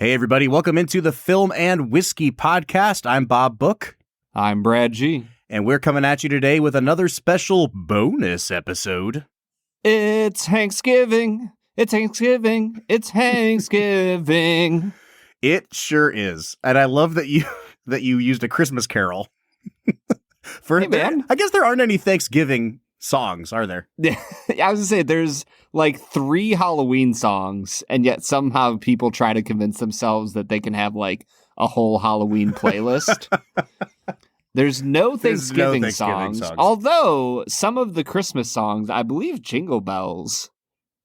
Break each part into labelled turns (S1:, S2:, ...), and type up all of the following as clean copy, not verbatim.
S1: Hey, everybody. Welcome into the Film and Whiskey Podcast. I'm Bob Book.
S2: I'm Brad G.
S1: And we're coming at you today with another special bonus episode.
S2: It's Hanksgiving. It's Hanksgiving. It's Hanksgiving.
S1: It sure is. And I love that you used a Christmas carol.
S2: Hey, man.
S1: I guess there aren't any Thanksgiving songs, are there?
S2: Yeah, I was going to say, there's like 3 Halloween songs, and yet somehow people try to convince themselves that they can have like a whole Halloween playlist. There's no Thanksgiving songs, although some of the Christmas songs, I believe Jingle Bells,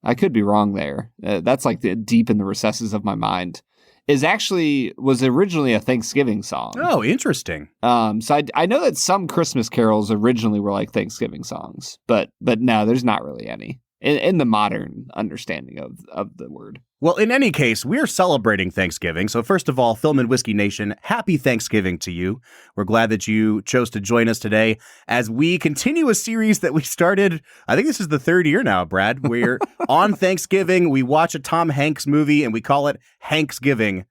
S2: I could be wrong there. That's like deep in the recesses of my mind. Was originally a Thanksgiving song.
S1: Oh, interesting.
S2: So I know that some Christmas carols originally were like Thanksgiving songs, but no, there's not really any in the modern understanding of the word.
S1: Well, in any case, we're celebrating Thanksgiving. So first of all, Film and Whiskey Nation, happy Thanksgiving to you. We're glad that you chose to join us today as we continue a series that we started. I think this is the 3rd year now, Brad. We're on Thanksgiving. We watch a Tom Hanks movie and we call it Hanksgiving.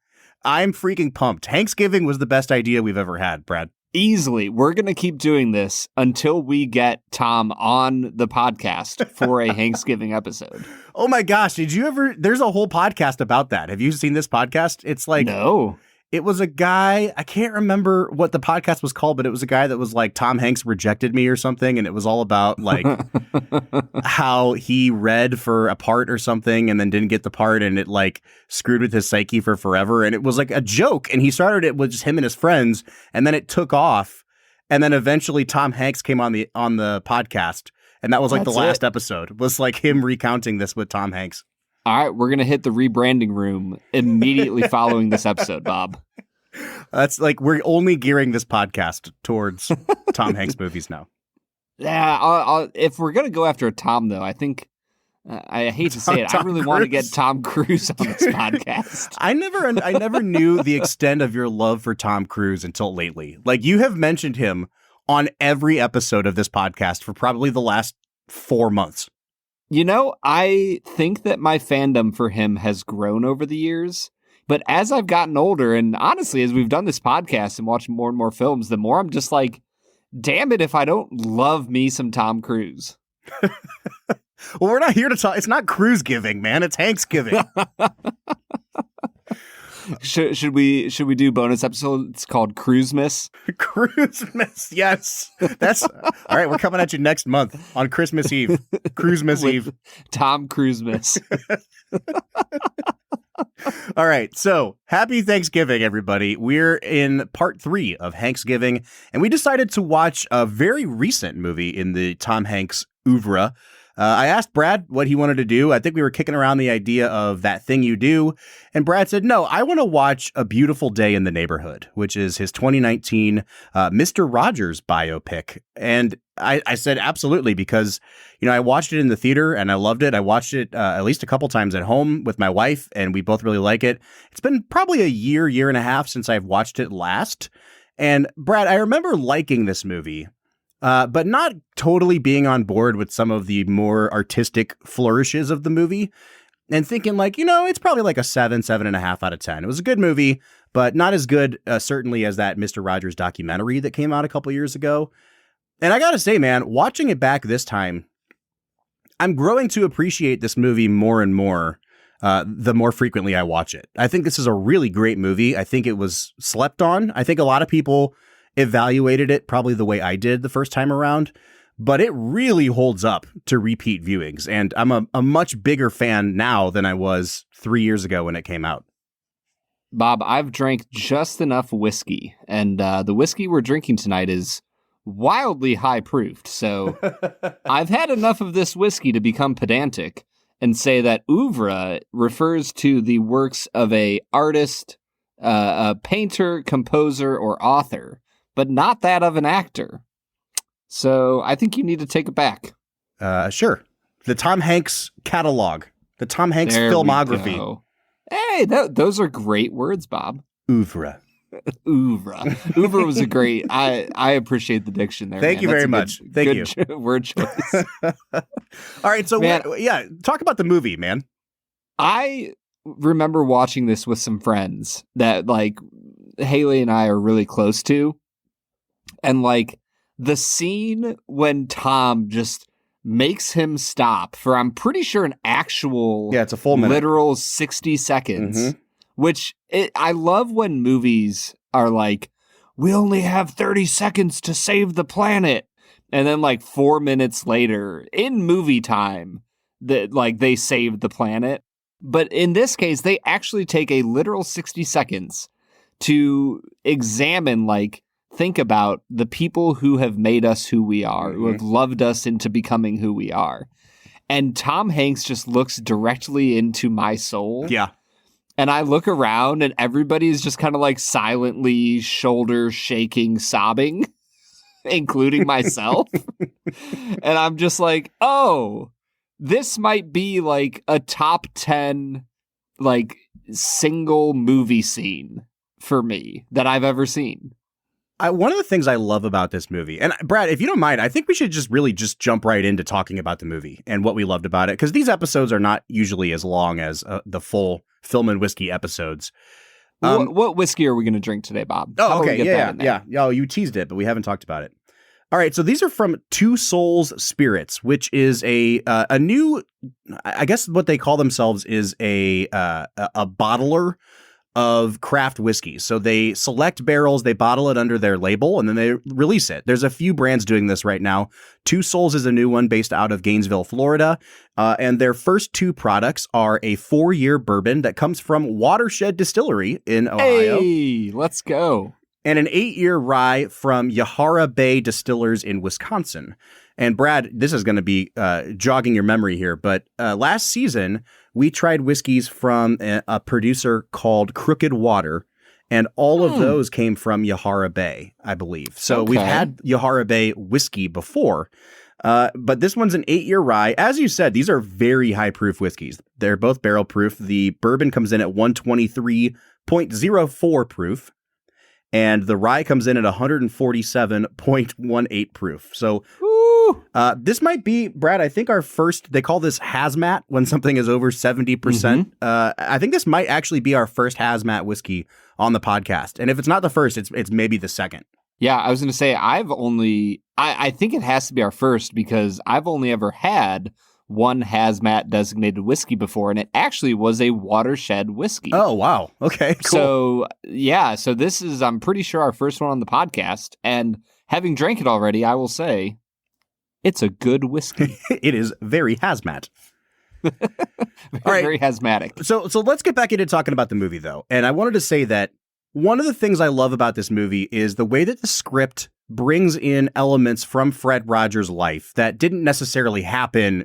S1: I'm freaking pumped. Hanksgiving was the best idea we've ever had, Brad.
S2: Easily. We're going to keep doing this until we get Tom on the podcast for a Hanksgiving episode.
S1: Oh my gosh. There's a whole podcast about that. Have you seen this podcast? It's like,
S2: no.
S1: It was a guy, I can't remember what the podcast was called, but it was a guy that was like, Tom Hanks rejected me or something. And it was all about like how he read for a part or something and then didn't get the part and it like screwed with his psyche for forever. And it was like a joke. And he started it with just him and his friends. And then it took off. And then eventually Tom Hanks came on the podcast. And that was like the last episode was like him recounting this with Tom Hanks.
S2: All right, we're going to hit the rebranding room immediately following this episode, Bob.
S1: That's like, we're only gearing this podcast towards Tom Hanks movies now.
S2: Yeah, if we're going to go after a Tom, though, I think, I hate to say it, I really want to get Tom Cruise on this podcast.
S1: I never knew the extent of your love for Tom Cruise until lately. Like, you have mentioned him on every episode of this podcast for probably the last 4 months.
S2: You know, I think that my fandom for him has grown over the years, but as I've gotten older, and honestly, as we've done this podcast and watched more and more films, the more I'm just like, damn it if I don't love me some Tom Cruise.
S1: Well, we're not here to talk. It's not Cruise giving, man. It's Hanksgiving.
S2: Should we do bonus episode? It's called Cruise Miss.
S1: Cruise Miss, yes. That's all right. We're coming at you next month on Christmas Eve. Cruise Miss Eve.
S2: Tom Cruise Miss.
S1: All right. So happy Thanksgiving, everybody. We're in part 3 of Hanksgiving, and we decided to watch a very recent movie in the Tom Hanks oeuvre. I asked Brad what he wanted to do. I think we were kicking around the idea of That Thing You Do. And Brad said, no, I want to watch A Beautiful Day in the Neighborhood, which is his 2019 Mr. Rogers biopic. And I said, absolutely, because, you know, I watched it in the theater and I loved it. I watched it at least a couple times at home with my wife, and we both really like it. It's been probably a year and a half since I've watched it last. And Brad, I remember liking this movie. But not totally being on board with some of the more artistic flourishes of the movie and thinking like, you know, it's probably like a 7.5 out of 10. It was a good movie, but not as good, certainly as that Mr. Rogers documentary that came out a couple years ago. And I got to say, man, watching it back this time, I'm growing to appreciate this movie more and more the more frequently I watch it. I think this is a really great movie. I think it was slept on. I think a lot of people evaluated it probably the way I did the first time around, but it really holds up to repeat viewings. And I'm a much bigger fan now than I was 3 years ago when it came out.
S2: Bob, I've drank just enough whiskey, and the whiskey we're drinking tonight is wildly high proofed. So I've had enough of this whiskey to become pedantic and say that oeuvre refers to the works of a artist, a painter, composer, or author, but not that of an actor. So I think you need to take it back.
S1: Sure. The Tom Hanks catalog. The Tom Hanks filmography.
S2: Hey, those are great words, Bob.
S1: Oeuvre.
S2: Oeuvre. Oeuvre was a great... I appreciate the diction there.
S1: Thank you very much. Thank you.
S2: Word choice.
S1: All right, so talk about the movie, man.
S2: I remember watching this with some friends that like Haley and I are really close to. And like the scene when Tom just makes him stop for, I'm pretty sure, an actual
S1: it's a full minute.
S2: Literal 60 seconds, which I love when movies are like, we only have 30 seconds to save the planet. And then like 4 minutes later in movie time that like they saved the planet. But in this case, they actually take a literal 60 seconds to examine, like, think about the people who have made us who we are, who have loved us into becoming who we are. And Tom Hanks just looks directly into my soul.
S1: Yeah.
S2: And I look around and everybody's just kind of like silently shoulder shaking, sobbing, including myself. And I'm just like, oh, this might be like a top 10 like single movie scene for me that I've ever seen.
S1: One of the things I love about this movie, and Brad, if you don't mind, I think we should really jump right into talking about the movie and what we loved about it, because these episodes are not usually as long as the full Film and Whiskey episodes.
S2: What whiskey are we going to drink today, Bob?
S1: Oh, okay. Yeah. Oh, you teased it, but we haven't talked about it. All right, so these are from Two Souls Spirits, which is a new, I guess what they call themselves is a bottler of craft whiskey. So they select barrels, they bottle it under their label, and then they release it. There's a few brands doing this right now. Two Souls is a new one based out of Gainesville, Florida. And their first two products are a 4-year bourbon that comes from Watershed Distillery in Ohio.
S2: Hey, let's go.
S1: And an 8-year rye from Yahara Bay Distillers in Wisconsin. And Brad, this is going to be jogging your memory here, but last season we tried whiskeys from a producer called Crooked Water, and all of those came from Yahara Bay, I believe. So we've had Yahara Bay whiskey before, but this one's an 8-year rye. As you said, these are very high proof whiskeys. They're both barrel proof. The bourbon comes in at 123.04 proof. And the rye comes in at 147.18 proof. So this might be, Brad, I think our first, they call this hazmat when something is over 70%. I think this might actually be our first hazmat whiskey on the podcast. And if it's not the first, it's maybe the second.
S2: Yeah, I was going to say, I think it has to be our first because I've only ever had one hazmat designated whiskey before, and it actually was a Watershed whiskey.
S1: Oh, wow. Okay, cool.
S2: So this is, I'm pretty sure, our first one on the podcast, and having drank it already, I will say it's a good whiskey.
S1: It is very hazmat.
S2: All right. Very hazmatic.
S1: So let's get back into talking about the movie, though. And I wanted to say that one of the things I love about this movie is the way that the script brings in elements from Fred Rogers' life that didn't necessarily happen,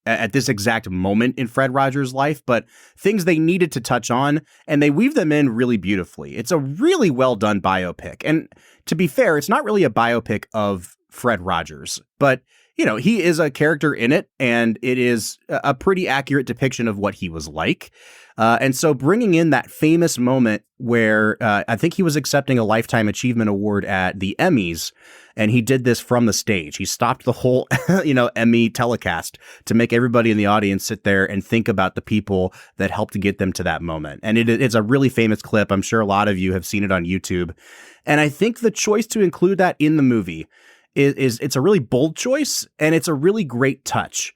S1: at this exact moment in Fred Rogers' life, but things they needed to touch on, and they weave them in really beautifully. It's a really well done biopic. And to be fair, it's not really a biopic of Fred Rogers, but he is a character in it, and it is a pretty accurate depiction of what he was like. And so bringing in that famous moment where I think he was accepting a Lifetime Achievement Award at the Emmys, and he did this from the stage. He stopped the whole, Emmy telecast to make everybody in the audience sit there and think about the people that helped to get them to that moment. And it's a really famous clip. I'm sure a lot of you have seen it on YouTube. And I think the choice to include that in the movie is it's a really bold choice, and it's a really great touch.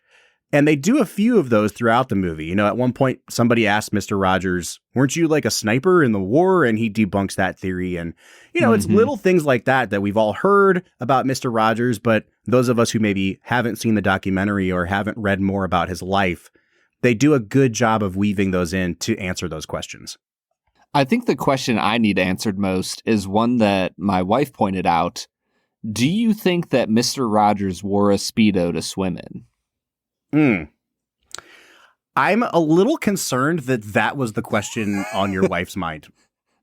S1: And they do a few of those throughout the movie. At one point, somebody asked Mr. Rogers, weren't you like a sniper in the war? And he debunks that theory. And, it's little things like that we've all heard about Mr. Rogers. But those of us who maybe haven't seen the documentary or haven't read more about his life, they do a good job of weaving those in to answer those questions.
S2: I think the question I need answered most is one that my wife pointed out. Do you think that Mr. Rogers wore a Speedo to swim in?
S1: I'm a little concerned that was the question on your wife's mind.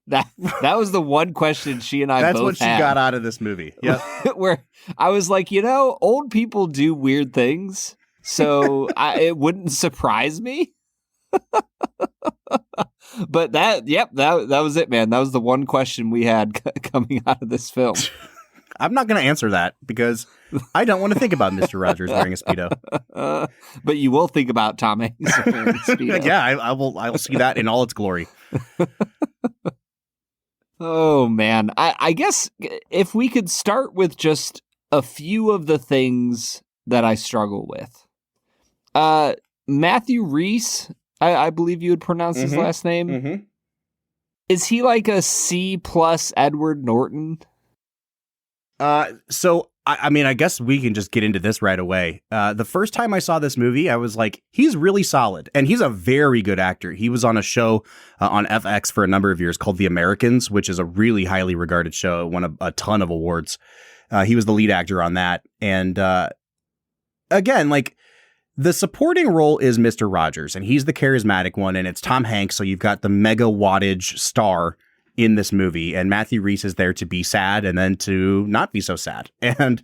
S2: That was the one question she and I
S1: That's
S2: both
S1: what she
S2: had.
S1: got out of this movie. Yeah.
S2: Where I was like, old people do weird things, so it wouldn't surprise me. But that was it, man. That was the one question we had coming out of this film.
S1: I'm not going to answer that because I don't want to think about Mr. Rogers wearing a Speedo.
S2: But you will think about Tom Hanks wearing a Speedo.
S1: Yeah, I will see that in all its glory.
S2: Oh, man. I guess if we could start with just a few of the things that I struggle with. Matthew Rhys, I believe you would pronounce his last name.
S1: Mm-hmm.
S2: Is he like a C+ Edward Norton?
S1: So I mean, I guess we can just get into this right away. The first time I saw this movie, I was like, he's really solid. And he's a very good actor. He was on a show on FX for a number of years called The Americans, which is a really highly regarded show. It won a ton of awards. He was the lead actor on that. And again, like, the supporting role is Mr. Rogers, and he's the charismatic one, and it's Tom Hanks, so you've got the mega wattage star in this movie, and Matthew Rhys is there to be sad and then to not be so sad. And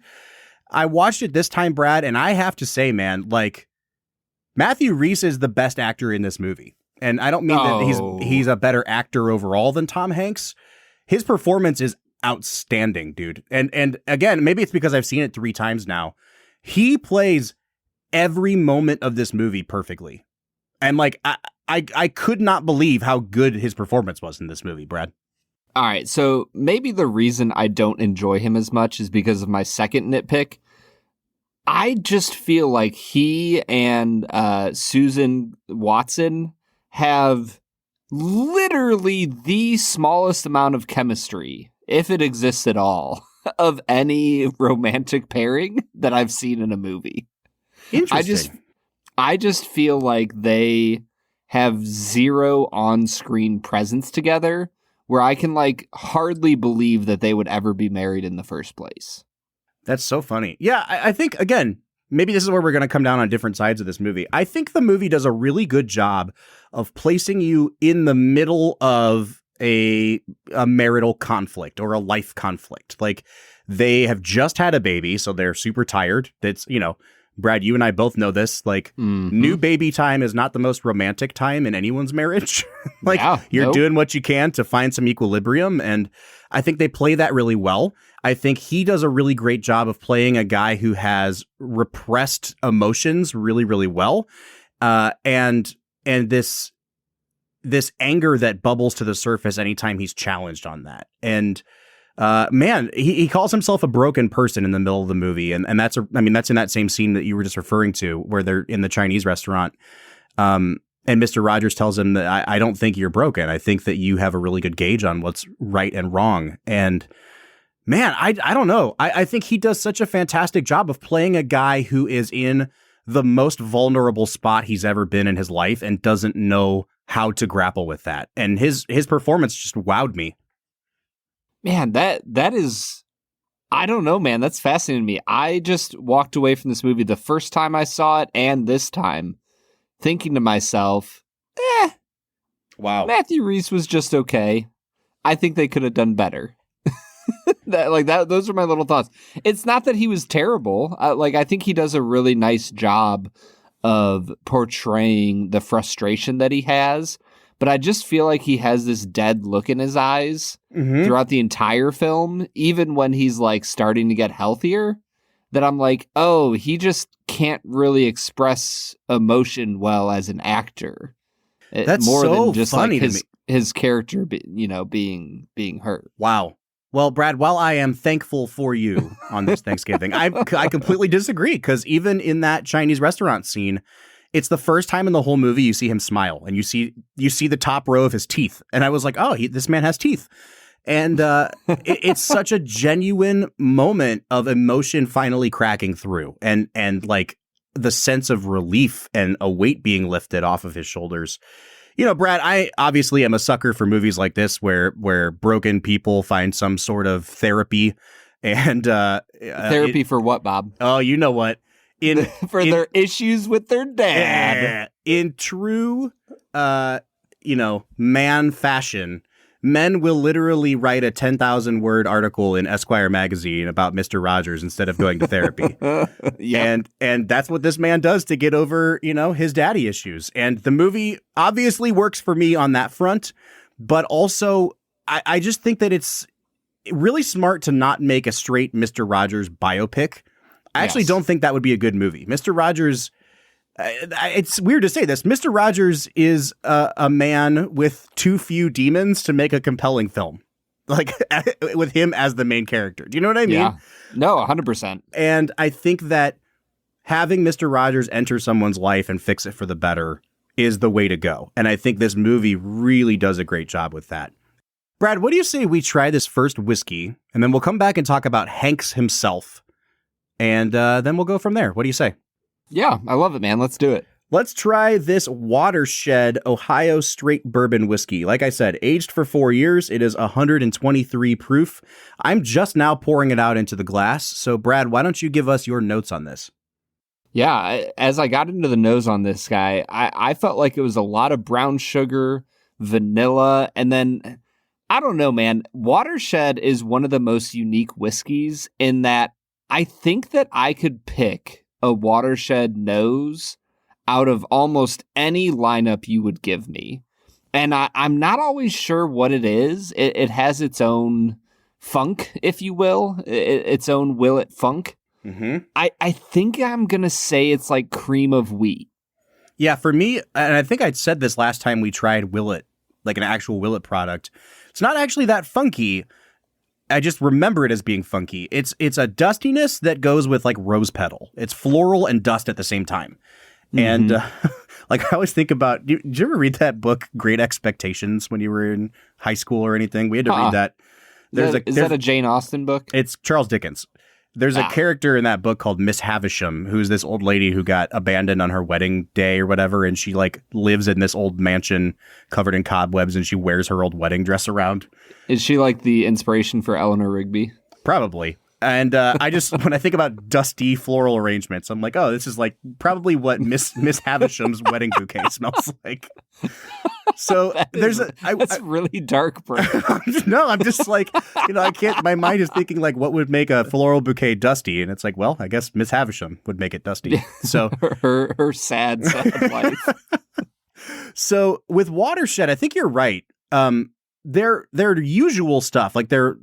S1: I watched it this time, Brad, and I have to say, man, like, Matthew Rhys is the best actor in this movie. And I don't mean that he's a better actor overall than Tom Hanks. His performance is outstanding, dude. And again, maybe it's because I've seen it 3 times now. He plays every moment of this movie perfectly. And like, I could not believe how good his performance was in this movie, Brad.
S2: All right, so maybe the reason I don't enjoy him as much is because of my second nitpick. I just feel like he and Susan Watson have literally the smallest amount of chemistry, if it exists at all, of any romantic pairing that I've seen in a movie.
S1: Interesting.
S2: I just feel like they have zero on-screen presence together, where I can like hardly believe that they would ever be married in the first place.
S1: That's so funny. Yeah, I think, again, maybe this is where we're going to come down on different sides of this movie. I think the movie does a really good job of placing you in the middle of a marital conflict or a life conflict. Like, they have just had a baby, so they're super tired. That's, you know, Brad, you and I both know this. Like, new baby time is not the most romantic time in anyone's marriage. Like, you're doing what you can to find some equilibrium. And I think they play that really well. I think he does a really great job of playing a guy who has repressed emotions really, really well. And this anger that bubbles to the surface anytime he's challenged on that. And man, he calls himself a broken person in the middle of the movie. And that's in that same scene that you were just referring to, where they're in the Chinese restaurant. And Mr. Rogers tells him that I don't think you're broken. I think that you have a really good gauge on what's right and wrong. And man, I don't know. I think he does such a fantastic job of playing a guy who is in the most vulnerable spot he's ever been in his life and doesn't know how to grapple with that. And his performance just wowed me.
S2: Man, that is, I don't know, man. That's fascinating to me. I just walked away from this movie the first time I saw it and this time thinking to myself,
S1: wow,
S2: Matthew Rhys was just okay. I think they could have done better. Those are my little thoughts. It's not that he was terrible. I think he does a really nice job of portraying the frustration that he has. But I just feel like he has this dead look in his eyes throughout the entire film, even when he's like starting to get healthier, that I'm like, oh, he just can't really express emotion well as an actor.
S1: That's
S2: more
S1: so
S2: than just
S1: funny
S2: like his character, being hurt.
S1: Wow. Well, Brad, while I am thankful for you on this Thanksgiving, I completely disagree, because even in that Chinese restaurant scene, it's the first time in the whole movie you see him smile, and you see the top row of his teeth. And I was like, oh, this man has teeth. And it's such a genuine moment of emotion finally cracking through, and like the sense of relief and a weight being lifted off of his shoulders. You know, Brad, I obviously am a sucker for movies like this where broken people find some sort of therapy. And
S2: therapy for what, Bob?
S1: Oh, you know what?
S2: For their issues with their dad.
S1: In true, man fashion, men will literally write a 10,000 word article in Esquire magazine about Mr. Rogers instead of going to therapy. Yep. And that's what this man does to get over, his daddy issues. And the movie obviously works for me on that front, but also I just think that it's really smart to not make a straight Mr. Rogers biopic. I actually
S2: Yes.
S1: don't think that would be a good movie. Mr. Rogers, it's weird to say this. Mr. Rogers is a man with too few demons to make a compelling film. Like with him as the main character. Do you know what I mean?
S2: Yeah. No, 100%.
S1: And I think that having Mr. Rogers enter someone's life and fix it for the better is the way to go. And I think this movie really does a great job with that. Brad, what do you say we try this first whiskey, and then we'll come back and talk about Hanks himself, and then we'll go from there. What do you say?
S2: Yeah, I love it, man. Let's do it.
S1: Let's try this Watershed Ohio Straight Bourbon Whiskey. Like I said, aged for 4 years. It is 123 proof. I'm just now pouring it out into the glass. So, Brad, why don't you give us your notes on this?
S2: Yeah, as I got into the nose on this guy, I felt like it was a lot of brown sugar, vanilla, and then, I don't know, man, Watershed is one of the most unique whiskeys in that I think that I could pick a Watershed nose out of almost any lineup you would give me. And I'm not always sure what it is. It has its own funk, if you will, its own Willet funk.
S1: Mm-hmm.
S2: I think I'm going to say it's like cream of wheat.
S1: Yeah, for me, and I think I said this last time we tried Willet, like an actual Willet product. It's not actually that funky. I just remember it as being funky. It's a dustiness that goes with like rose petal. It's floral and dust at the same time. And like I always think about, did you ever read that book, Great Expectations, when you were in high school or anything? We had to read that.
S2: Is that a Jane Austen book?
S1: It's Charles Dickens. There's a character in that book called Miss Havisham, who's this old lady who got abandoned on her wedding day or whatever. And she like lives in this old mansion covered in cobwebs, and she wears her old wedding dress around.
S2: Is she like the inspiration for Eleanor Rigby?
S1: Probably. And I just, when I think about dusty floral arrangements, I'm like, oh, this is like probably what Miss Havisham's wedding bouquet smells like. So
S2: that's really dark, bro.
S1: No, I'm just like, I can't, my mind is thinking like, what would make a floral bouquet dusty? And it's like, well, I guess Miss Havisham would make it dusty. So
S2: her sad life.
S1: So with Watershed, I think you're right. Their usual stuff, like their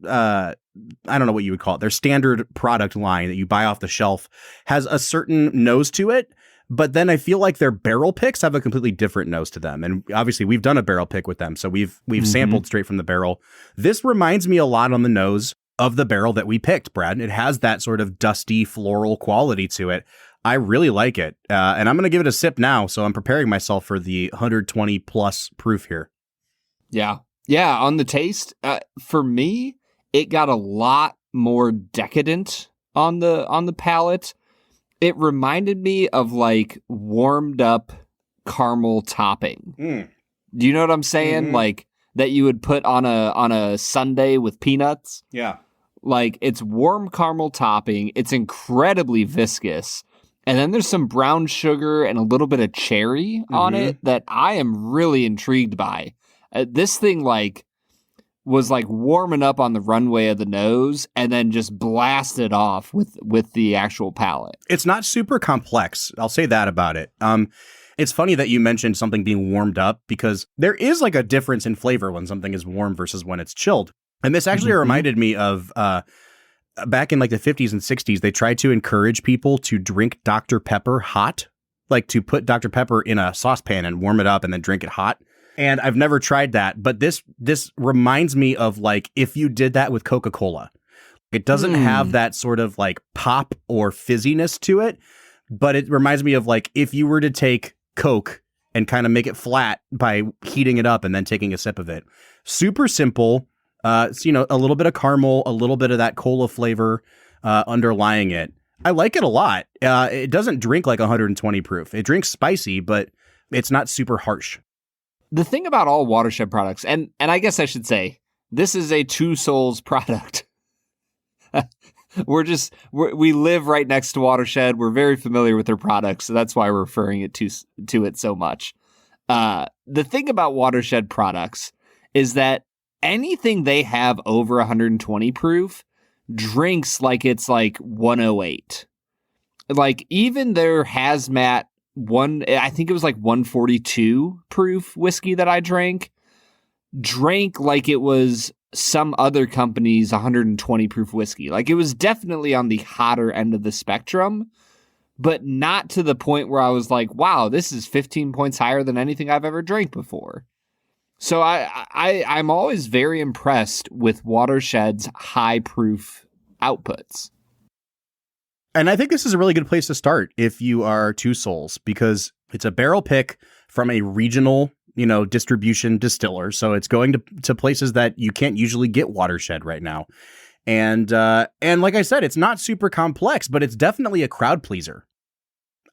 S1: I don't know what you would call it, their standard product line that you buy off the shelf has a certain nose to it, but then I feel like their barrel picks have a completely different nose to them. And obviously we've done a barrel pick with them, so we've sampled straight from the barrel. This reminds me a lot on the nose of the barrel that we picked, Brad. It has that sort of dusty floral quality to it. I really like it. And I'm going to give it a sip now, so I'm preparing myself for the 120 plus proof here.
S2: Yeah. Yeah, on the taste, for me, it got a lot more decadent on the palate. It reminded me of like warmed up caramel topping. Do you know what I'm saying?
S1: Mm-hmm.
S2: Like that you would put on a sundae with peanuts.
S1: Yeah.
S2: Like it's warm caramel topping. It's incredibly viscous. And then there's some brown sugar and a little bit of cherry on it that I am really intrigued by. This thing like was like warming up on the runway of the nose and then just blasted off with the actual palate.
S1: It's not super complex. I'll say that about it. It's funny that you mentioned something being warmed up because there is like a difference in flavor when something is warm versus when it's chilled. And this actually reminded me of back in like the 50s and 60s, they tried to encourage people to drink Dr. Pepper hot, like to put Dr. Pepper in a saucepan and warm it up and then drink it hot. And I've never tried that, but this reminds me of like if you did that with Coca-Cola. It doesn't have that sort of like pop or fizziness to it, but it reminds me of like if you were to take Coke and kind of make it flat by heating it up and then taking a sip of it. Super simple, a little bit of caramel, a little bit of that cola flavor underlying it. I like it a lot. It doesn't drink like 120 proof. It drinks spicy, but it's not super harsh.
S2: The thing about all Watershed products, and I guess I should say, this is a Two Souls product. We live right next to Watershed. We're very familiar with their products, so that's why we're referring it to it so much. The thing about Watershed products is that anything they have over 120 proof drinks like it's like 108. Like even their hazmat I think it was like 142 proof whiskey that I drank. drank like it was some other company's 120 proof whiskey. Like, it was definitely on the hotter end of the spectrum, but not to the point where I was like, wow, this is 15 points higher than anything I've ever drank before. So I'm always very impressed with Watershed's high proof outputs.
S1: And I think this is a really good place to start if you are Two Souls, because it's a barrel pick from a regional, distribution distiller. So it's going to places that you can't usually get Watershed right now. And like I said, it's not super complex, but it's definitely a crowd pleaser.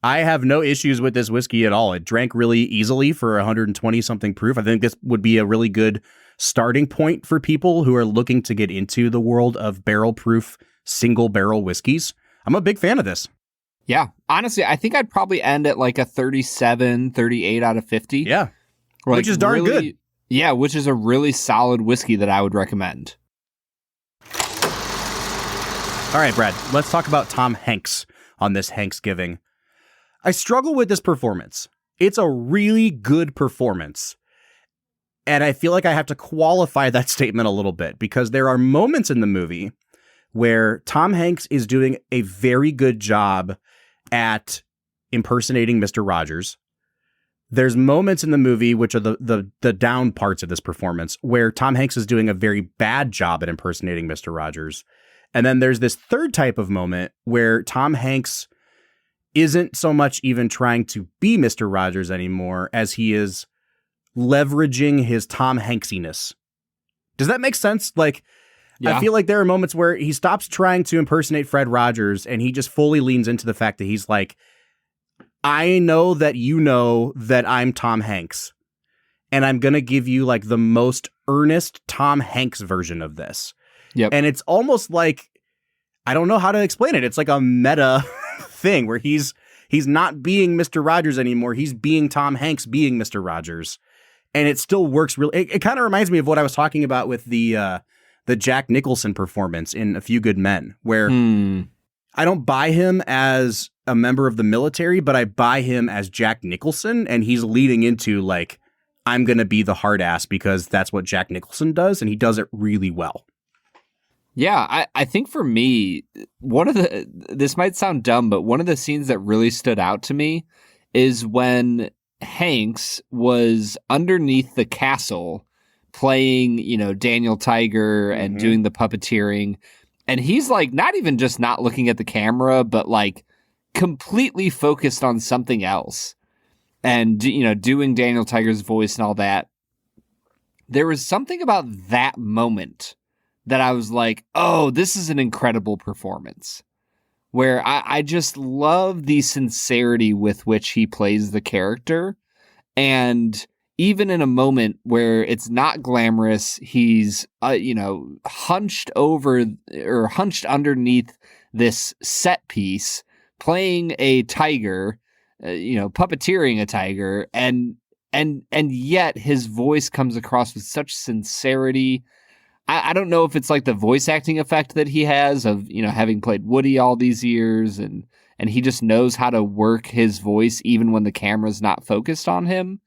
S1: I have no issues with this whiskey at all. It drank really easily for 120 something proof. I think this would be a really good starting point for people who are looking to get into the world of barrel proof single barrel whiskeys. I'm a big fan of this.
S2: Yeah. Honestly, I think I'd probably end at like a 37, 38 out of 50.
S1: Yeah.
S2: Like,
S1: which is darn good.
S2: Yeah, which is a really solid whiskey that I would recommend.
S1: All right, Brad, let's talk about Tom Hanks on this Hanksgiving. I struggle with this performance. It's a really good performance. And I feel like I have to qualify that statement a little bit, because there are moments in the movie where Tom Hanks is doing a very good job at impersonating Mr. Rogers. There's moments in the movie, which are the down parts of this performance, where Tom Hanks is doing a very bad job at impersonating Mr. Rogers. And then there's this third type of moment where Tom Hanks isn't so much even trying to be Mr. Rogers anymore as he is leveraging his Tom Hanksiness. Does that make sense? Like, yeah. I feel like there are moments where he stops trying to impersonate Fred Rogers and he just fully leans into the fact that he's like, I know that I'm Tom Hanks, and I'm going to give you like the most earnest Tom Hanks version of this.
S2: Yep.
S1: And it's almost like, I don't know how to explain it. It's like a meta thing where he's not being Mr. Rogers anymore. He's being Tom Hanks being Mr. Rogers. And it still works really. It kind of reminds me of what I was talking about with the Jack Nicholson performance in A Few Good Men, where I don't buy him as a member of the military, but I buy him as Jack Nicholson, and he's leading into like, I'm going to be the hard ass because that's what Jack Nicholson does, and he does it really well.
S2: Yeah, I think for me, this might sound dumb, but one of the scenes that really stood out to me is when Hanks was underneath the castle playing, Daniel Tiger and doing the puppeteering. And he's like, not even just not looking at the camera, but like completely focused on something else and, doing Daniel Tiger's voice and all that. There was something about that moment that I was like, oh, this is an incredible performance, where I just love the sincerity with which he plays the character. And even in a moment where it's not glamorous, he's, hunched over or hunched underneath this set piece, playing a tiger, puppeteering a tiger. And yet his voice comes across with such sincerity. I don't know if it's like the voice acting effect that he has of, having played Woody all these years and he just knows how to work his voice even when the camera's not focused on him.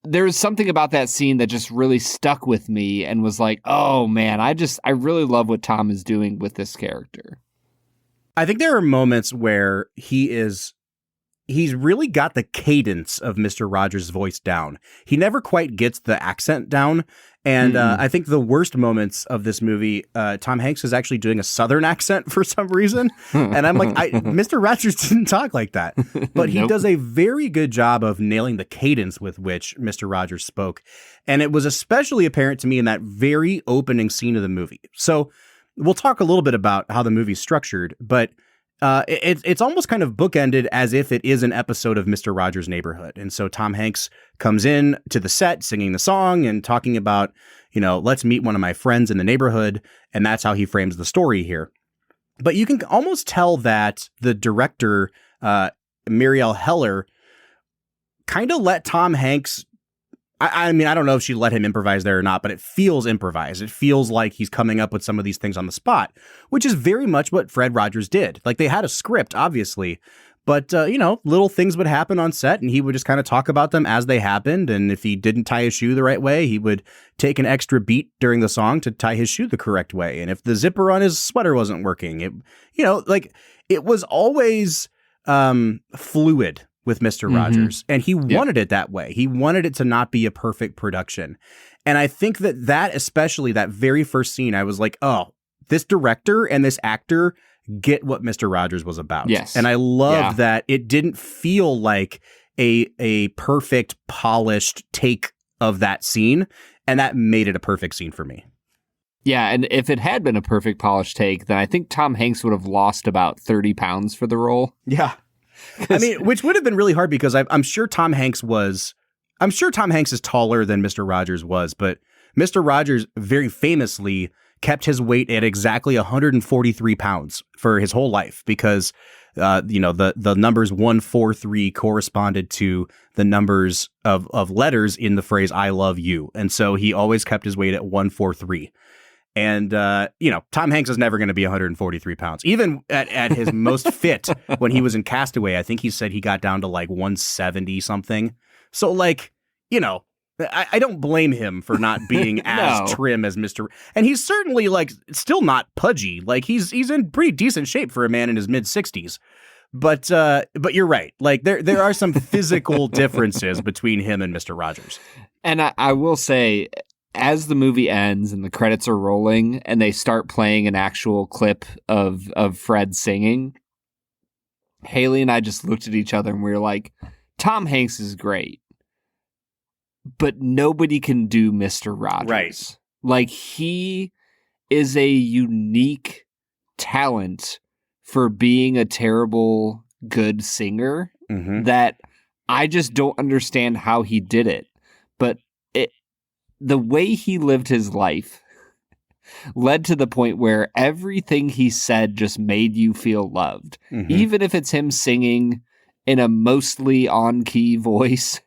S2: There's something about that scene that just really stuck with me and was like, oh man, I really love what Tom is doing with this character.
S1: I think there are moments where he's really got the cadence of Mr. Rogers' voice down. He never quite gets the accent down. And I think the worst moments of this movie, Tom Hanks is actually doing a Southern accent for some reason. And I'm like, Mr. Rogers didn't talk like that. But he does a very good job of nailing the cadence with which Mr. Rogers spoke. And it was especially apparent to me in that very opening scene of the movie. So we'll talk a little bit about how the movie's structured, but it's almost kind of bookended as if it is an episode of Mr. Rogers' Neighborhood. And so Tom Hanks comes in to the set singing the song and talking about, let's meet one of my friends in the neighborhood. And that's how he frames the story here. But you can almost tell that the director, Muriel Heller, kind of let Tom Hanks. I mean, I don't know if she let him improvise there or not, but it feels improvised. It feels like he's coming up with some of these things on the spot, which is very much what Fred Rogers did. Like, they had a script, obviously, But, little things would happen on set, and he would just kind of talk about them as they happened. And if he didn't tie his shoe the right way, he would take an extra beat during the song to tie his shoe the correct way. And if the zipper on his sweater wasn't working, it was always fluid with Mr. Rogers. And he wanted it that way. He wanted it to not be a perfect production. And I think that especially that very first scene, I was like, oh, this director and this actor get what Mr. Rogers was about.
S2: Yes.
S1: And I love that it didn't feel like a perfect, polished take of that scene. And that made it a perfect scene for me.
S2: Yeah, and if it had been a perfect, polished take, then I think Tom Hanks would have lost about 30 pounds for the role.
S1: Yeah. I mean, which would have been really hard because I'm sure Tom Hanks is taller than Mr. Rogers was, but Mr. Rogers very famously kept his weight at exactly 143 pounds for his whole life because, the numbers 143 corresponded to the numbers of letters in the phrase, I love you. And so he always kept his weight at 143. And, Tom Hanks is never going to be 143 pounds. Even at his most fit when he was in Castaway, I think he said he got down to like 170 something. So I don't blame him for not being as trim as Mr. And he's certainly still not pudgy. Like he's in pretty decent shape for a man in his mid 60s. But you're right. Like there are some physical differences between him and Mr. Rogers.
S2: And I will say, as the movie ends and the credits are rolling and they start playing an actual clip of Fred singing, Haley and I just looked at each other and we were like, Tom Hanks is great, but nobody can do Mr. Rogers.
S1: Right.
S2: Like, he is a unique talent for being a terrible good singer that I just don't understand how he did it. But the way he lived his life led to the point where everything he said just made you feel loved. Even if it's him singing in a mostly on-key voice.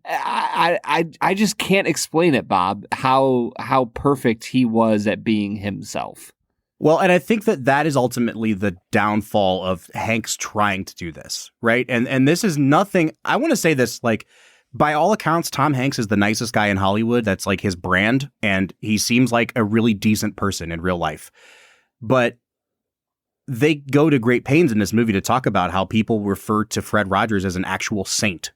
S2: I just can't explain it, Bob, how perfect he was at being himself.
S1: Well, and I think that is ultimately the downfall of Hanks trying to do this, right? And this is nothing, I want to say this, by all accounts, Tom Hanks is the nicest guy in Hollywood. That's like his brand, and he seems like a really decent person in real life. But they go to great pains in this movie to talk about how people refer to Fred Rogers as an actual saint.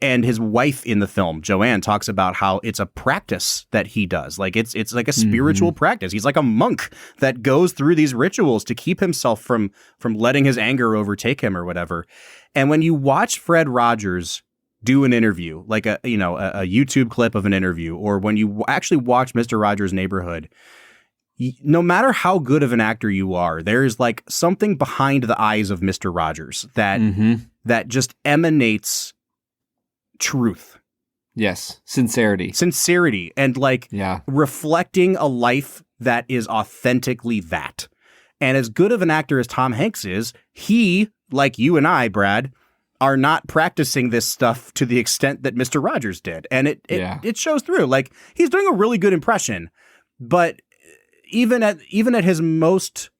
S1: And his wife in the film, Joanne, talks about how it's a practice that he does. Like it's like a spiritual practice. He's like a monk that goes through these rituals to keep himself from letting his anger overtake him or whatever. And when you watch Fred Rogers do an interview, like a YouTube clip of an interview, or when you actually watch Mr. Rogers' Neighborhood, no matter how good of an actor you are, there's like something behind the eyes of Mr. Rogers that just emanates truth.
S2: Yes. Sincerity. And
S1: reflecting a life that is authentically that. And as good of an actor as Tom Hanks is, he, like you and I, Brad, are not practicing this stuff to the extent that Mr. Rogers did. And it shows through. Like, he's doing a really good impression, but even at his most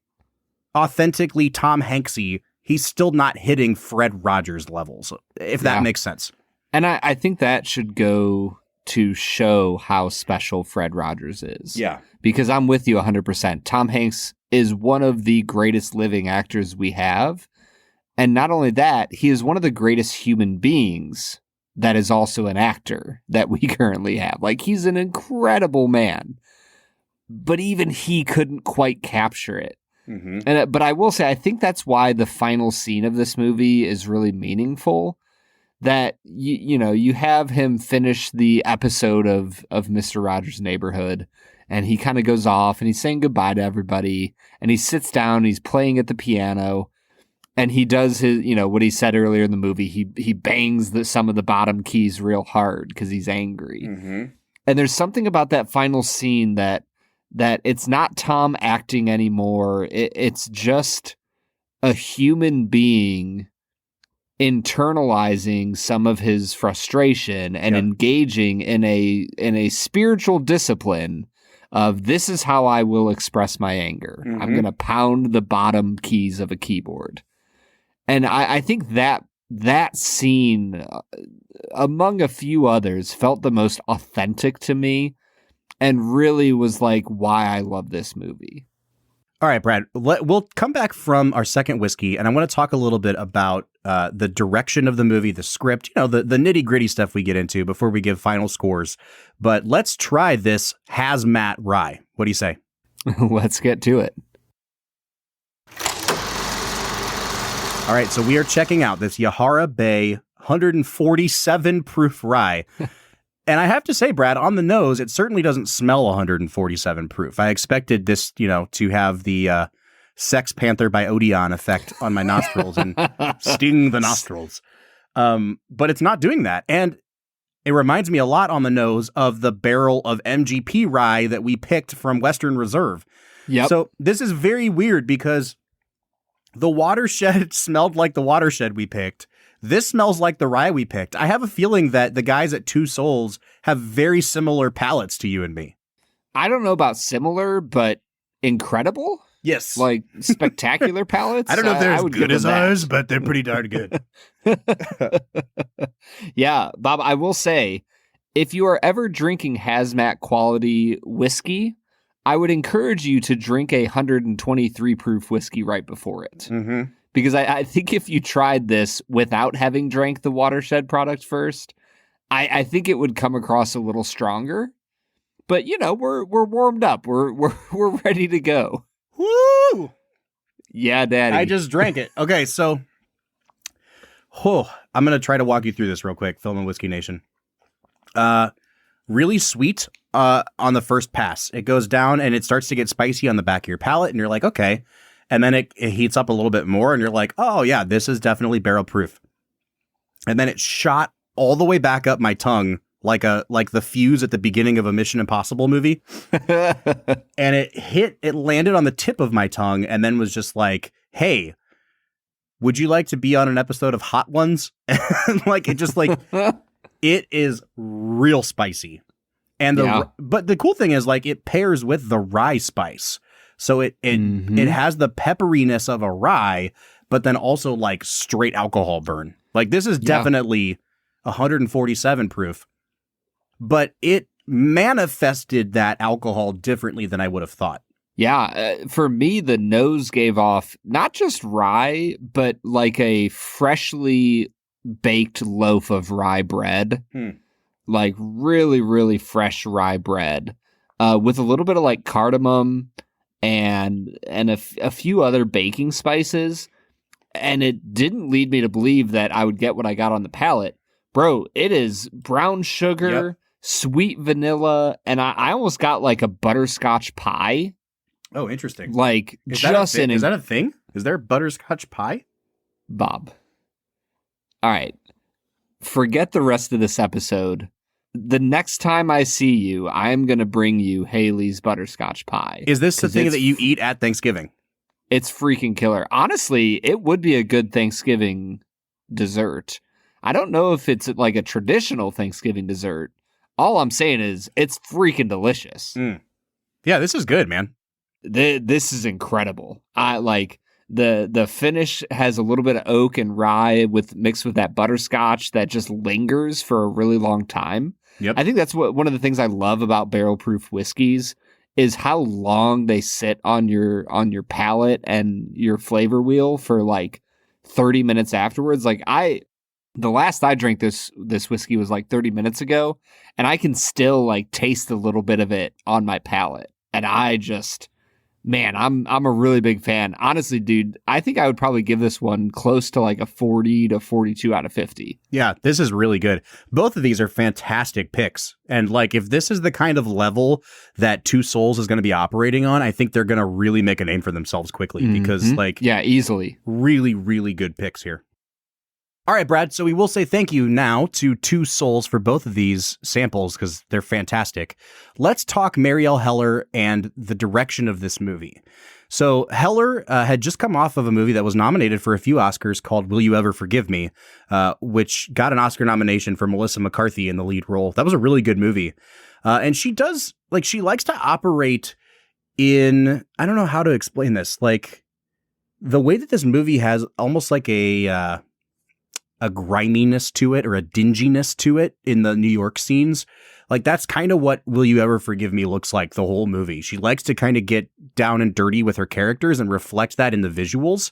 S1: authentically Tom Hanksy, he's still not hitting Fred Rogers levels, if that makes sense.
S2: And I think that should go to show how special Fred Rogers is.
S1: Yeah.
S2: Because I'm with you 100%. Tom Hanks is one of the greatest living actors we have. And not only that, he is one of the greatest human beings that is also an actor that we currently have. Like, he's an incredible man. But even he couldn't quite capture it. But I will say, I think that's why the final scene of this movie is really meaningful. That, you have him finish the episode of Mr. Rogers' Neighborhood, and he kind of goes off, and he's saying goodbye to everybody, and he sits down, and he's playing at the piano, and he does his, what he said earlier in the movie, he bangs some of the bottom keys real hard because he's angry. And there's something about that final scene that it's not Tom acting anymore. It's just a human being internalizing some of his frustration and engaging in a spiritual discipline of, this is how I will express my anger. I'm going to pound the bottom keys of a keyboard. And I think that scene, among a few others, felt the most authentic to me and really was like why I love this movie.
S1: All right, Brad, we'll come back from our second whiskey, and I want to talk a little bit about the direction of the movie, the script, the nitty gritty stuff we get into before we give final scores. But let's try this hazmat rye. What do you say?
S2: Let's get to it.
S1: All right, so we are checking out this Yahara Bay 147 proof rye. And I have to say, Brad, on the nose, it certainly doesn't smell 147 proof. I expected this, to have the Sex Panther by Odeon effect on my nostrils and sting the nostrils. But it's not doing that. And it reminds me a lot on the nose of the barrel of MGP rye that we picked from Western Reserve.
S2: Yep.
S1: So this is very weird because the watershed smelled like the watershed we picked. This smells like the rye we picked. I have a feeling that the guys at Two Souls have very similar palates to you and me.
S2: I don't know about similar, but incredible.
S1: Yes.
S2: Like spectacular palates.
S1: I don't know if they're as good as ours, but they're pretty darn good.
S2: Yeah, Bob, I will say, if you are ever drinking hazmat quality whiskey, I would encourage you to drink a 123 proof whiskey right before it.
S1: Mm-hmm.
S2: Because I think if you tried this without having drank the watershed product first, I think it would come across a little stronger. But we're warmed up. We're ready to go.
S1: Woo!
S2: Yeah, Daddy.
S1: I just drank it. Okay, so I'm gonna try to walk you through this real quick, Film and Whiskey Nation. Really sweet on the first pass. It goes down and it starts to get spicy on the back of your palate, and you're like, okay. And then it heats up a little bit more, and you're like, oh, yeah, this is definitely barrel proof. And then it shot all the way back up my tongue like the fuse at the beginning of a Mission Impossible movie. And it landed on the tip of my tongue and then was just like, hey, would you like to be on an episode of Hot Ones? And it is real spicy. And but the cool thing is it pairs with the rye spice. So it has the pepperiness of a rye, but then also straight alcohol burn. This is definitely 147 proof, but it manifested that alcohol differently than I would have thought.
S2: Yeah, for me, the nose gave off not just rye, but a freshly baked loaf of rye bread. Really, really fresh rye bread with a little bit of cardamom and a few other baking spices, and it didn't lead me to believe that I would get what I got on the palate. Bro, it is brown sugar, sweet vanilla, and I almost got a butterscotch pie.
S1: Oh, interesting.
S2: Is that
S1: a thing? Is there butterscotch pie?
S2: Bob. All right. Forget the rest of this episode. The next time I see you, I'm going to bring you Haley's butterscotch pie.
S1: Is this the thing that you eat at Thanksgiving?
S2: It's freaking killer. Honestly, it would be a good Thanksgiving dessert. I don't know if it's a traditional Thanksgiving dessert. All I'm saying is it's freaking delicious.
S1: Yeah, this is good, man.
S2: This is incredible. The finish has a little bit of oak and rye mixed with that butterscotch that just lingers for a really long time.
S1: Yep.
S2: I think that's one of the things I love about barrel proof whiskeys is how long they sit on your palate and your flavor wheel for 30 minutes afterwards. The last I drank this whiskey was 30 minutes ago, and I can still taste a little bit of it on my palate. And I just, man, I'm a really big fan. Honestly, dude, I think I would probably give this one close to a 40 to 42 out of 50.
S1: Yeah, this is really good. Both of these are fantastic picks. And if this is the kind of level that Two Souls is going to be operating on, I think they're going to really make a name for themselves quickly because
S2: easily.
S1: Really, really good picks here. All right, Brad. So we will say thank you now to Two Souls for both of these samples because they're fantastic. Let's talk Marielle Heller and the direction of this movie. So Heller had just come off of a movie that was nominated for a few Oscars called Will You Ever Forgive Me, which got an Oscar nomination for Melissa McCarthy in the lead role. That was a really good movie. And she does, she likes to operate in, I don't know how to explain this, the way that this movie has almost like a griminess to it or a dinginess to it in the New York scenes. Like that's kind of what Will You Ever Forgive Me looks like the whole movie. She likes to kind of get down and dirty with her characters and reflect that in the visuals.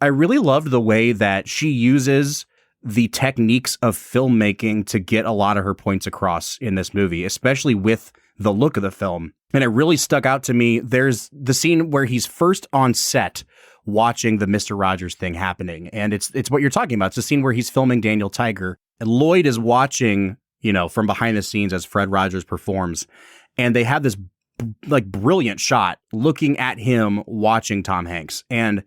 S1: I really loved the way that she uses the techniques of filmmaking to get a lot of her points across in this movie, especially with the look of the film. And it really stuck out to me. There's the scene where he's first on set watching the Mr. Rogers thing happening. And it's what you're talking about. It's the scene where he's filming Daniel Tiger and Lloyd is watching, from behind the scenes as Fred Rogers performs. And they have this like brilliant shot looking at him watching Tom Hanks. And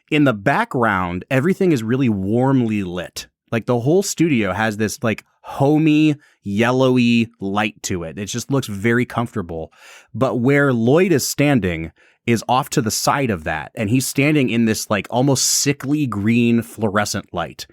S1: in the background, everything is really warmly lit. Like the whole studio has this like homey, yellowy light to it. It just looks very comfortable. But where Lloyd is standing is off to the side of that. And he's standing in this like almost sickly green fluorescent light.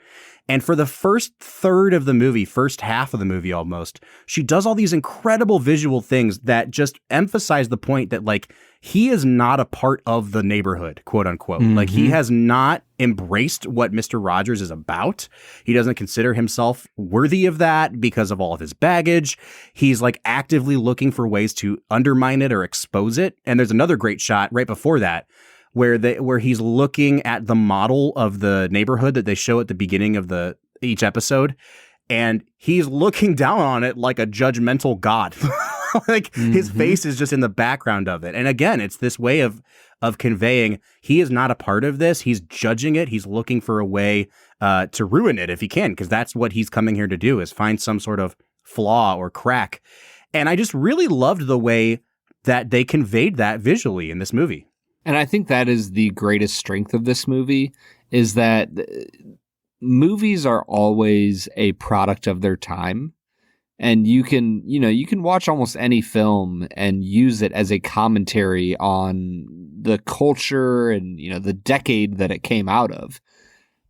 S1: And for the first third of the movie, first half of the movie almost, she does all these incredible visual things that just emphasize the point that like he is not a part of the neighborhood, quote unquote. Mm-hmm. Like he has not embraced what Mr. Rogers is about. He doesn't consider himself worthy of that because of all of his baggage. He's like actively looking for ways to undermine it or expose it. And there's another great shot right before that where he's looking at the model of the neighborhood that they show at the beginning of each episode, and he's looking down on it like a judgmental god. Like his face is just in the background of it. And again, it's this way of conveying he is not a part of this. He's judging it. He's looking for a way to ruin it if he can, because that's what he's coming here to do, is find some sort of flaw or crack. And I just really loved the way that they conveyed that visually in this movie.
S2: And I think that is the greatest strength of this movie, is that movies are always a product of their time. And you can watch almost any film and use it as a commentary on the culture and, the decade that it came out of.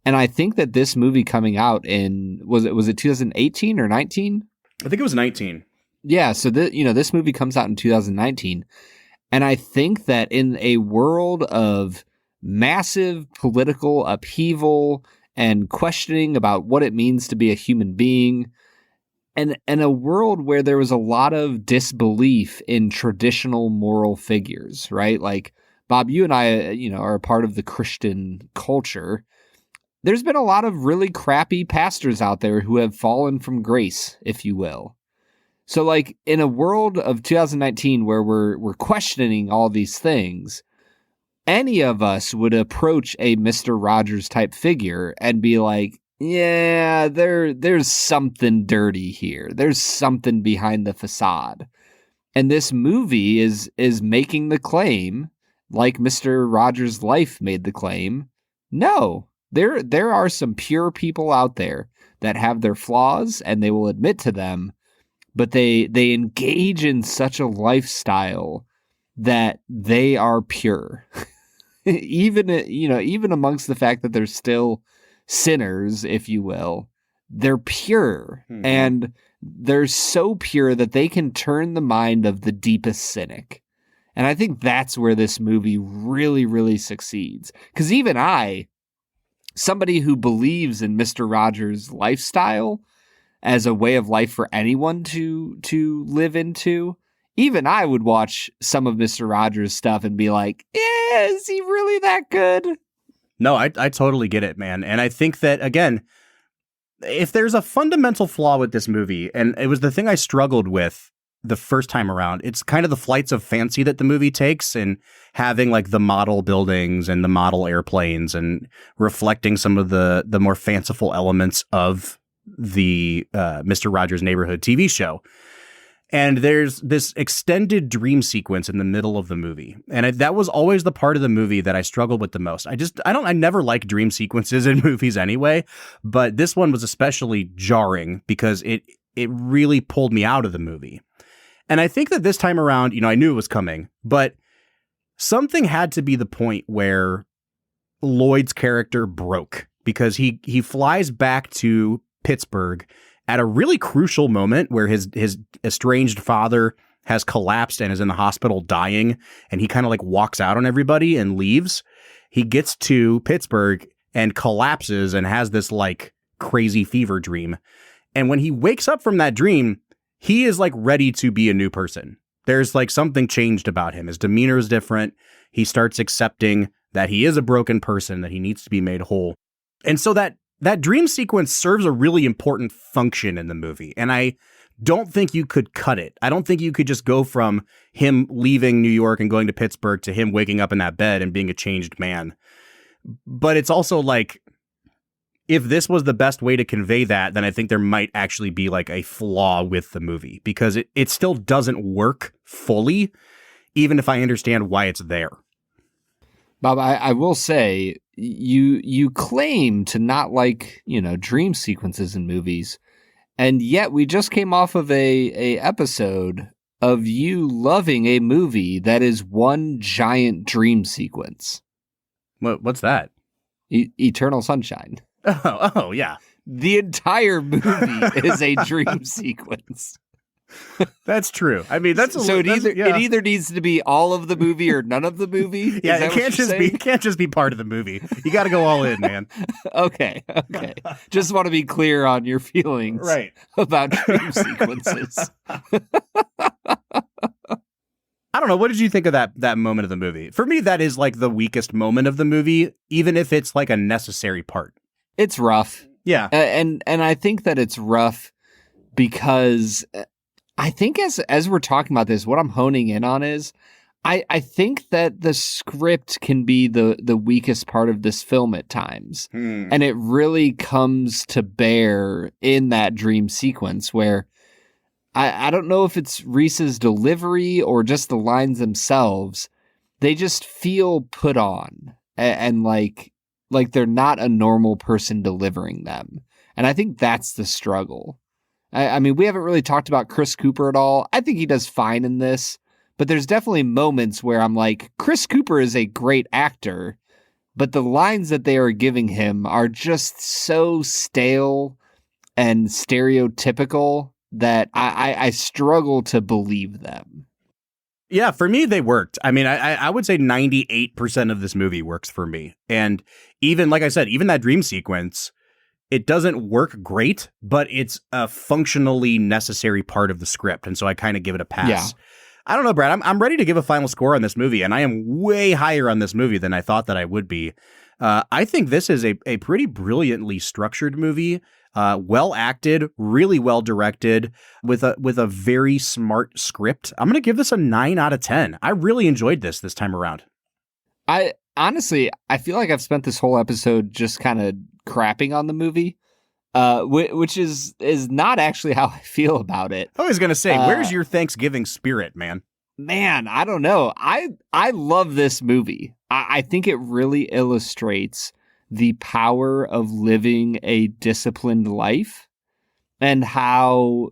S2: And I think that this movie coming out in, was it 2018 or 19?
S1: I think it was 19.
S2: Yeah. So this movie comes out in 2019. And I think that in a world of massive political upheaval and questioning about what it means to be a human being, and a world where there was a lot of disbelief in traditional moral figures, right? Like, Bob, you and I, are a part of the Christian culture. There's been a lot of really crappy pastors out there who have fallen from grace, if you will. So, like, in a world of 2019 where we're questioning all these things, any of us would approach a Mr. Rogers type figure and be like, yeah, there's something dirty here. There's something behind the facade. And this movie is making the claim, like Mr. Rogers' life made the claim, no, there are some pure people out there that have their flaws and they will admit to them. But they engage in such a lifestyle that they are pure, even amongst the fact that they're still sinners, if you will. They're pure, and they're so pure that they can turn the mind of the deepest cynic. And I think that's where this movie really, really succeeds. Because even I, somebody who believes in Mr. Rogers' lifestyle as a way of life for anyone to live into, even I would watch some of Mr. Rogers' stuff and be like, yeah, is he really that good?
S1: No, I totally get it, man. And I think that, again, if there's a fundamental flaw with this movie, and it was the thing I struggled with the first time around, it's kind of the flights of fancy that the movie takes, and having like the model buildings and the model airplanes and reflecting some of the more fanciful elements of the Mr. Rogers' Neighborhood TV show. And there's this extended dream sequence in the middle of the movie. And that was always the part of the movie that I struggled with the most. I never like dream sequences in movies anyway, but this one was especially jarring because it really pulled me out of the movie. And I think that this time around, I knew it was coming, but something had to be the point where Lloyd's character broke, because he flies back to Pittsburgh at a really crucial moment where his estranged father has collapsed and is in the hospital dying, and he kind of like walks out on everybody and leaves. he gets to Pittsburgh and collapses and has this like crazy fever dream. And when he wakes up from that dream, he is like ready to be a new person. There's like something changed about him. His demeanor is different. He starts accepting that he is a broken person, that he needs to be made whole. And so that dream sequence serves a really important function in the movie. And I don't think you could cut it. I don't think you could just go from him leaving New York and going to Pittsburgh to him waking up in that bed and being a changed man. But it's also like, if this was the best way to convey that, then I think there might actually be like a flaw with the movie, because it still doesn't work fully, even if I understand why it's there.
S2: Bob, I will say, you claim to not like, dream sequences in movies, and yet we just came off of a episode of you loving a movie that is one giant dream sequence.
S1: What's that?
S2: Eternal Sunshine.
S1: Oh, yeah.
S2: The entire movie is a dream sequence.
S1: That's true. I mean, it
S2: either needs to be all of the movie or none of the movie.
S1: Yeah, it can't just be part of the movie. You got to go all in, man.
S2: Okay. Just want to be clear on your feelings about dream sequences.
S1: I don't know. What did you think of that moment of the movie? For me, that is like the weakest moment of the movie, even if it's like a necessary part.
S2: It's rough.
S1: Yeah.
S2: And I think that it's rough because I think as we're talking about this, what I'm honing in on is I think that the script can be the weakest part of this film at times. And it really comes to bear in that dream sequence where I don't know if it's Rhys's delivery or just the lines themselves. They just feel put on and like they're not a normal person delivering them. And I think that's the struggle. I mean, we haven't really talked about Chris Cooper at all. I think he does fine in this, but there's definitely moments where I'm like, Chris Cooper is a great actor, but the lines that they are giving him are just so stale and stereotypical that I struggle to believe them.
S1: Yeah, for me, they worked. I mean, I would say 98% of this movie works for me. And even, like I said, even that dream sequence, it doesn't work great, but it's a functionally necessary part of the script. And so I kind of give it a pass. Yeah. I don't know, Brad. I'm ready to give a final score on this movie, and I am way higher on this movie than I thought that I would be. I think this is a pretty brilliantly structured movie. Well acted, really well directed, with a very smart script. I'm going to give this a 9 out of 10. I really enjoyed this time around.
S2: I feel like I've spent this whole episode just kind of crapping on the movie, which is not actually how I feel about it.
S1: I was going to say, where's your Thanksgiving spirit, man?
S2: Man, I don't know. I love this movie. I think it really illustrates the power of living a disciplined life and how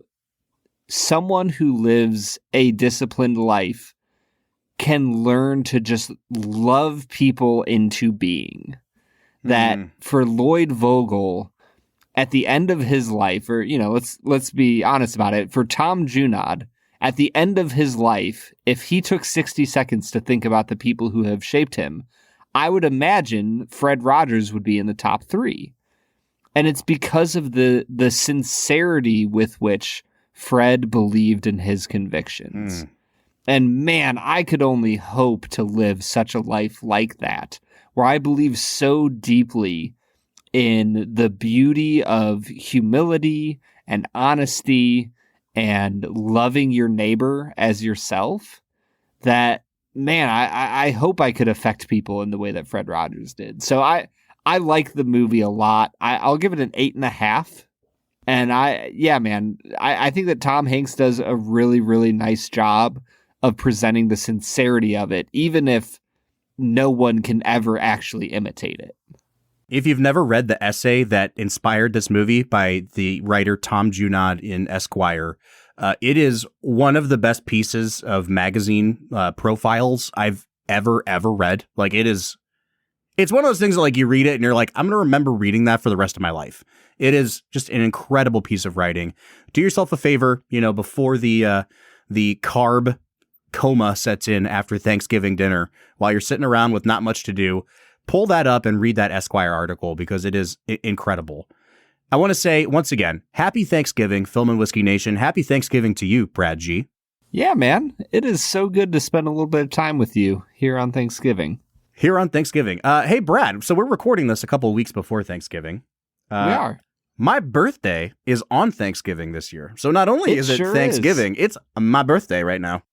S2: someone who lives a disciplined life can learn to just love people into being. That for Lloyd Vogel, at the end of his life, or, let's be honest about it, for Tom Junod, at the end of his life, if he took 60 seconds to think about the people who have shaped him, I would imagine Fred Rogers would be in the top 3. And it's because of the sincerity with which Fred believed in his convictions. And man, I could only hope to live such a life like that, where I believe so deeply in the beauty of humility and honesty and loving your neighbor as yourself, that, man, I hope I could affect people in the way that Fred Rogers did. So I like the movie a lot. I'll give it an 8.5. And I think that Tom Hanks does a really, really nice job of presenting the sincerity of it, even if no one can ever actually imitate it.
S1: If you've never read the essay that inspired this movie by the writer Tom Junod in Esquire, it is one of the best pieces of magazine profiles I've ever read. Like, it's one of those things that, like, you read it and you're like, I'm going to remember reading that for the rest of my life. It is just an incredible piece of writing. Do yourself a favor, before the carb coma sets in after Thanksgiving dinner, while you're sitting around with not much to do, pull that up and read that Esquire article because it is incredible. I want to say once again, happy Thanksgiving, Film and Whiskey Nation. Happy Thanksgiving to you, Brad G.
S2: Yeah, man. It is so good to spend a little bit of time with you here on Thanksgiving.
S1: Hey, Brad, so we're recording this a couple of weeks before Thanksgiving.
S2: We are.
S1: My birthday is on Thanksgiving this year. So not only is it Thanksgiving, it's my birthday right now.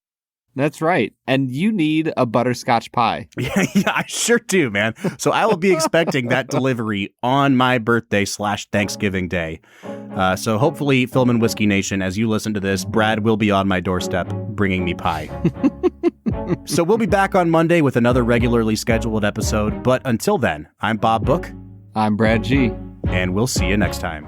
S2: That's right. And you need a butterscotch pie.
S1: Yeah, I sure do, man. So I will be expecting that delivery on my birthday /Thanksgiving day. So hopefully, Film and Whiskey Nation, as you listen to this, Brad will be on my doorstep bringing me pie. So we'll be back on Monday with another regularly scheduled episode. But until then, I'm Bob Book.
S2: I'm Brad G.
S1: And we'll see you next time.